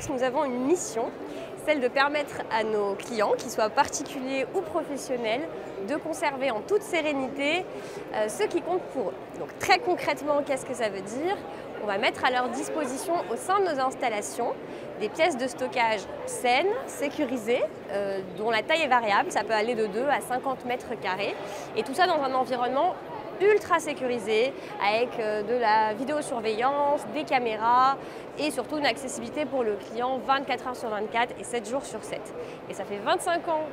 Homebox, nous avons une mission, celle de permettre à nos clients, qu'ils soient particuliers ou professionnels, de conserver en toute sérénité ce qui compte pour eux. Donc très concrètement, qu'est-ce que ça veut dire? On va mettre à leur disposition au sein de nos installations des pièces de stockage saines, sécurisées, dont la taille est variable, ça peut aller de 2 à 50 mètres carrés, et tout ça dans un environnement ultra sécurisé, avec de la vidéosurveillance, des caméras et surtout une accessibilité pour le client 24 heures sur 24 et 7 jours sur 7. Et ça fait 25 ans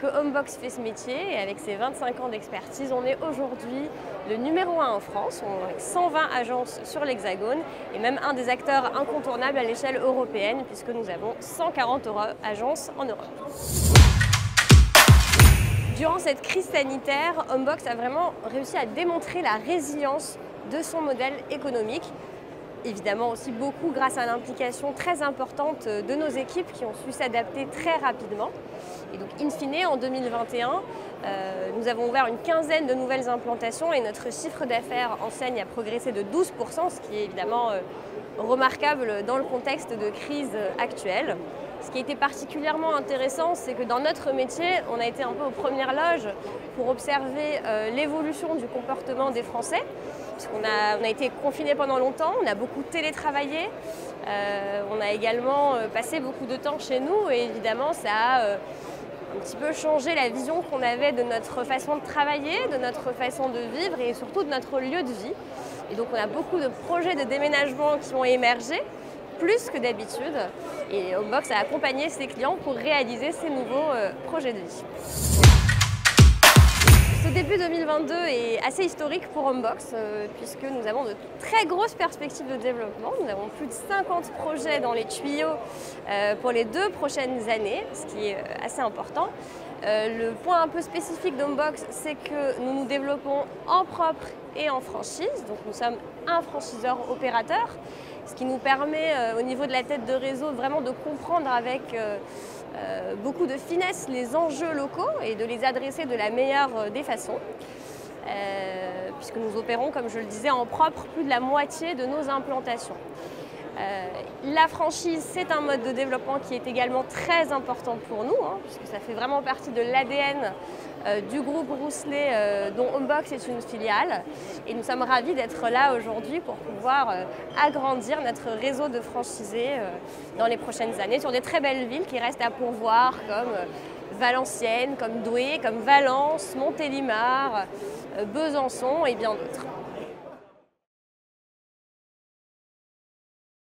que Homebox fait ce métier, et avec ces 25 ans d'expertise, on est aujourd'hui le numéro 1 en France, on a 120 agences sur l'Hexagone et même un des acteurs incontournables à l'échelle européenne puisque nous avons 140 agences en Europe. Durant cette crise sanitaire, Homebox a vraiment réussi à démontrer la résilience de son modèle économique. Évidemment aussi beaucoup grâce à l'implication très importante de nos équipes qui ont su s'adapter très rapidement. Et donc in fine, en 2021, nous avons ouvert une quinzaine de nouvelles implantations et notre chiffre d'affaires enseigne a progressé de 12%, ce qui est évidemment remarquable dans le contexte de crise actuelle. Ce qui a été particulièrement intéressant, c'est que dans notre métier, on a été un peu aux premières loges pour observer l'évolution du comportement des Français. Puisqu'on a été confinés pendant longtemps, on a beaucoup télétravaillé, on a également passé beaucoup de temps chez nous et évidemment ça a un petit peu changé la vision qu'on avait de notre façon de travailler, de notre façon de vivre et surtout de notre lieu de vie. Et donc on a beaucoup de projets de déménagement qui ont émergé, plus que d'habitude, et Homebox a accompagné ses clients pour réaliser ces nouveaux projets de vie. Ce début 2022 est assez historique pour Homebox puisque nous avons de très grosses perspectives de développement. Nous avons plus de 50 projets dans les tuyaux pour les 2 prochaines années, ce qui est assez important. Le point un peu spécifique d'Homebox, c'est que nous nous développons en propre et en franchise. Donc nous sommes un franchiseur opérateur, ce qui nous permet au niveau de la tête de réseau vraiment de comprendre avec beaucoup de finesse les enjeux locaux et de les adresser de la meilleure des façons. Puisque nous opérons, comme je le disais, en propre plus de la moitié de nos implantations. La franchise, c'est un mode de développement qui est également très important pour nous, puisque ça fait vraiment partie de l'ADN du groupe Rousselet, dont Homebox est une filiale. Et nous sommes ravis d'être là aujourd'hui pour pouvoir agrandir notre réseau de franchisés dans les prochaines années sur des très belles villes qui restent à pourvoir, comme Valenciennes, comme Douai, comme Valence, Montélimar, Besançon et bien d'autres.